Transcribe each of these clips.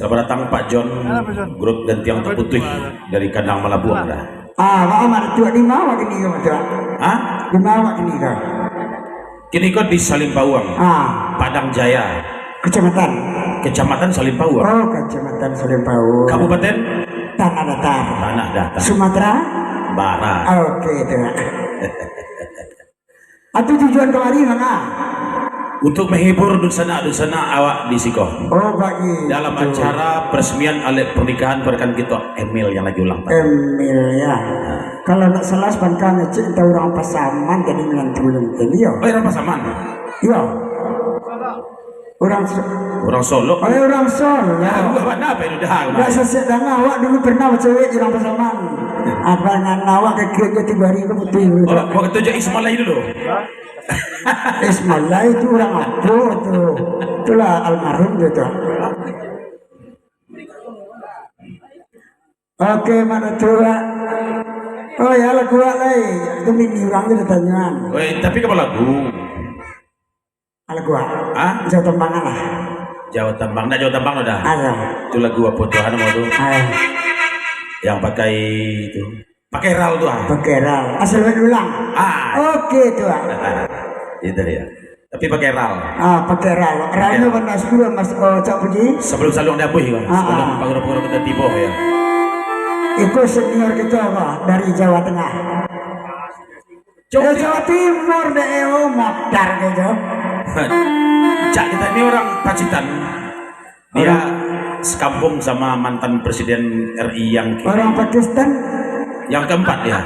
Selamat datang Pak John, grup Gantiang Terputih dari Kandang Malabuang dah. Wak mana tuak di mana kini kau tuak? Di mana kini kau? Kini kau di Salimpawang, Padang Jaya, Kecamatan Salimpawang. Oh, Kecamatan Salimpawang. Kabupaten Tanah Datar. Tanah Datar. Sumatera Barat. Oke tuak. Atau tujuan kemari mana? Untuk menghibur dusana awak di Siko. Oh bagi dalam acara peresmian alat pernikahan perkan kita Emil yang lagi ulang tahun. Emil ya. Kalau nak salah sebentar ngecek kita orang Pasaman jadi menantu tadi ya. Oh orang Pasaman. Iya. Orang Solo. Oh orang Solo. Ya, mana apa itu dah. Enggak sesek dan awak dulu pernah cewek orang Pasaman. Apa dengan awak ke 3 hari ke putih. Oh, waktu je Ismail dulu. Ismail itu orang apa tuh? Itulah almarhum gitu. Oke, mana tuh? Oh ya lagu lagi. Itu mini orang itu tanyaan. Woi, tapi kamu lagu? Lagu apa? Jawa Tembangan lah. Jawa Tembang, dah Jawa Tembang udah. Ada. Itu lagu apa tuh? Anu mau tuh? Yang pakai itu. Pakai ral tuh. Pakai ral. Asal ulang. Oke tuh. Itu dia. Tapi pakai ral. Pakai ral. Ralnya warna sepuluh Mas Cak Puji. Sebelum salung dapur kan. Sebelum pengguna kita tiba ya. Itu senior kita Pak dari Jawa Tengah. Jawa Timur deh modar gitu. Cak kita ini orang Pacitan. Dia sekampung sama mantan Presiden RI yang orang Pakistan. Yang keempat ya.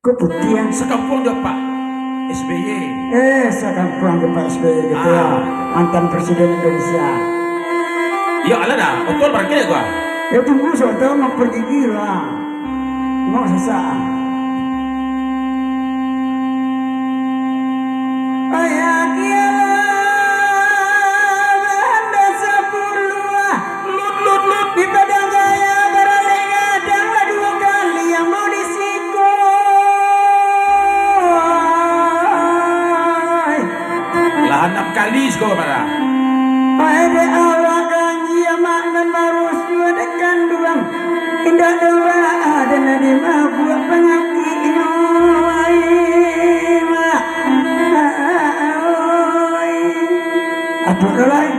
Kok putih yang sekampung dia Pak SBY. Sekampung dia Pak SBY gitu ya. Mantan Presiden Indonesia. Ya ala dah. Betul berarti ya gua. Ya tunggu soalnya mau pergi gila. Mau sesaat. Enam kali sekolah marah. Pada awak ganji makna marus dua dekan duang. Indah doa ada nadi buat penyakit aduh lain.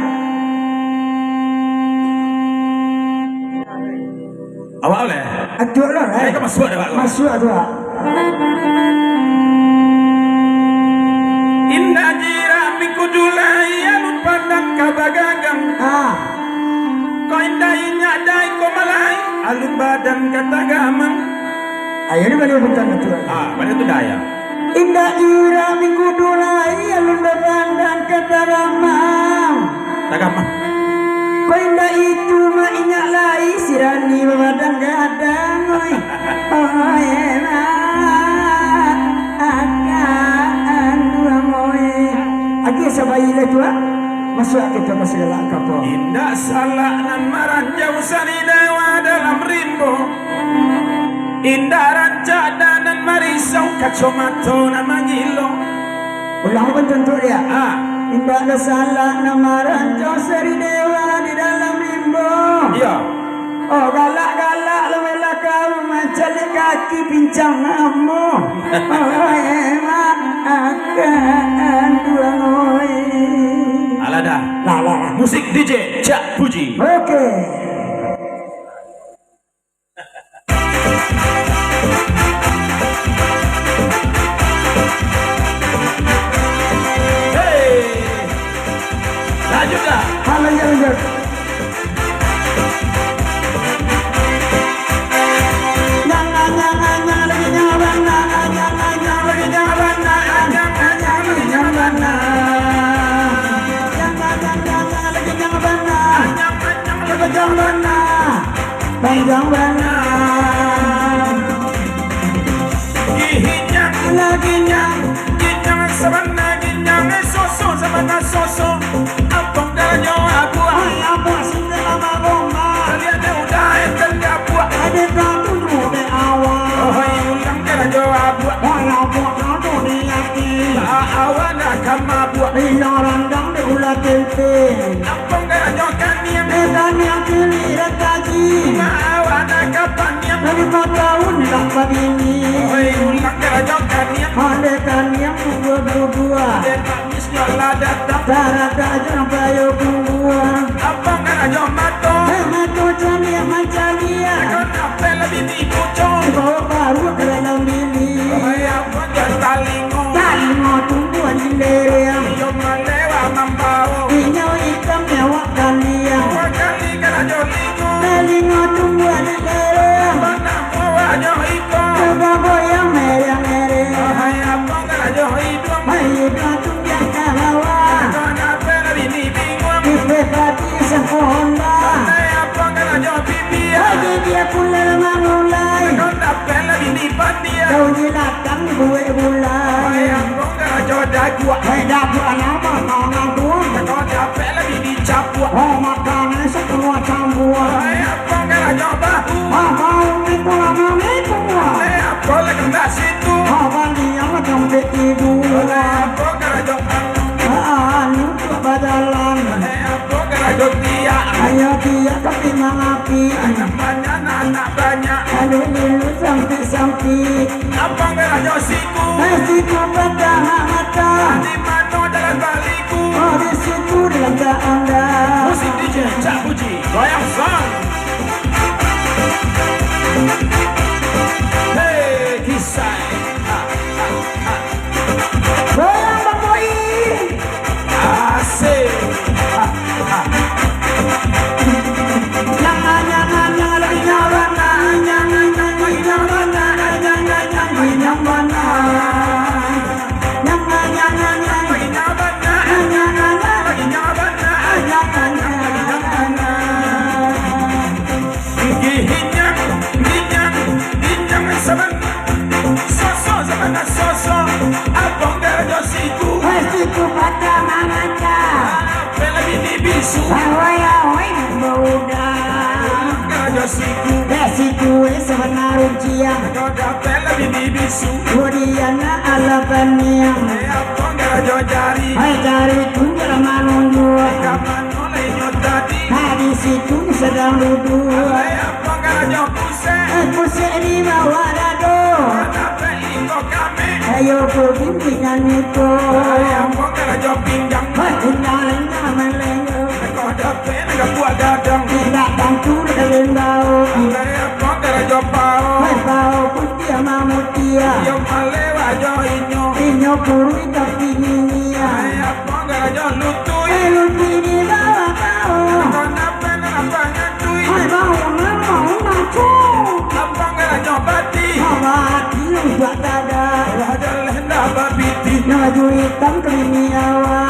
Awak oleh. Aduh lah. Mereka masuk ada Pak. Masuk ada. Indah jirami kudulai anu pandang kabagagang. Kau indah nyadai kau malai alun badan kata gamang. Ayo ni balik bentar betul. Pada itu daya. Indah jirami kudulai alun badan kata gamang. Tak gamang. Kau indah itu mak inyak lai sirani badan gadang. Oi Aki sabayi le tua masuk kita ke segala kapal. Indah salah nan marah jauh sani dewa dalam rimbo. Indah raja dan marisau kacau mato nama gilo. Ulang pun tentu dia. Indah ada salah nan marah jauh sani dewa di dalam rimbo. Iya. Oh galak-galak lemela kau mencari kaki pincang namu. Oh emak akan dua ngoi. Alada. Lah. Musik DJ Cak Puji. Oke. Hey. Lanjut dah. Lanjut. Panjang bana Gihinyang lagi nyang Ginyang sabana ginyang soso sabana soso Ampong danyo abuah Abuah sinda lama gomba Kalian udah enten abuah Ada katu nube awal Oh ulang danyo abuah Abuah katu diati Awana kama abuah Ina randang di ulat tintin Ampong danyo kanian kapan yang kelirat lagi Maawana kapan yang 5 tahun dapat ini Oi ulang kerajokan yang Handekan yang dua-dua Dan manis nyola datang Tarada aja bayo gua Abang kerajo mato Mato calia macalia Kau napel lebih dipucong Bawa baru ke dalam dili Oi abang dan talingo Tali mau tumbuhan di lereng Iyo malewa mambao Inyau hitam mewah kalian Dua kali kerajo lingo Tali mau tumbuhan di lereng Mana mua jo iko Coba goyang mereng-mereng Oi abang kerajo hidung Mayu batu yang kahawa Kau napel lebih dibingung Dipekati sehonda Oi abang kerajo bibia Lagi dia pula memulai Kau napel lebih dipandia Kau jilatkan gue Oi bulai abang kerajo dagua Hei dapat nama tangan tuan Kau napel lebih dicapua Oh makannya sekeluar cambuan Oi abang kerajo bahu Mau pulang Oi abang lagi nggak situ Abang dia macam tidur Oi abang kerajo Anu badalan Oi abang kerajo dia Ayo dia tapi mengapi Namanya anak banyak Aduh lilu sampai-sampai Abang kerajo siku Masih ku pada mata Di mana jalan baliku Oh di situ dalam tak anda Musik DJ Cak Puji Goyang song Hei kisah Goyang Bang Boy Asik Jangan lagi nyawan Jangan lagi nyawan Jangan nyawan Lagi nyabana Lagi nyabana Ginyang Ginyang saban Soso sabana soso Abang kerajo siku Masih ku pada mata Bela bini bisu Awai mudah Kerajo siku Desi kue sebenar ujian Kau dapat lebih bibisu Budiana ala peniang Abang kerajo jari Hai cari tunjal manunjua Kapan oleh nyotadi Di situ sedang duduk Abang kerajo puse Pusat di bawah dado Kau dapat iko kami Ayo pemimpinan itu Abang kerajo pinjang Tinggalin nama lengo Kau dapat negak buat dadang Tidak bantu dengan bau Abang kerajo pao Hai bau putih sama mutia Yo malewa jo inyo Inyo puri tapi ninia Abang kerajo lutui Lupi di bawah bau Kau dapat apa nyatui Hai bau mau macu Abang kerajo bati Mati lu buat dada Raja lenda babiti Naju hitam kelimiawa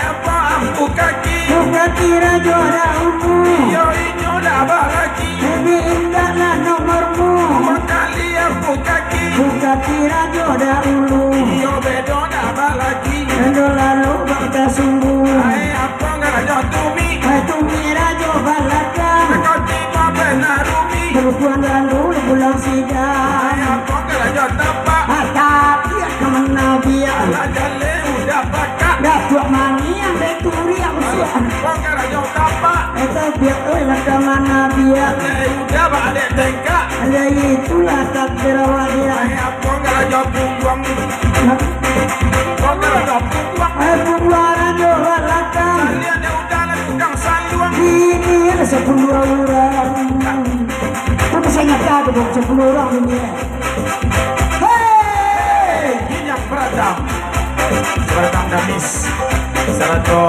Apa ampu kaki Buka kira jodoh umum Yo inyo dah balaki Lebih indah lah nomormu Makali ampu kaki Buka kira jodoh ulu Yo bedo dah balaki Endo lalu bangka sungguh Apa ngerajo tumi Hai tumira jo balakang Kau tima benar rumi Berpuan lalu bulan sidang Apa ngerajo tapak Tapi kemana biar Raja le udah bakak Datuk mani yang beturi aku siap Apa ngerajo tapak Eta biar lah kemana biar Le udah balik tengkak Ada itulah takdir wadia Apa ngerajo pungguang Apa ngerajo pungguang Hai pungguara jo balakang Kalian yang udah lah tukang saluang Ini ada 10 orang Tapi saya nggak tahu dong 10 orang ini Hei Ginyang beradam Beradam damis Sarato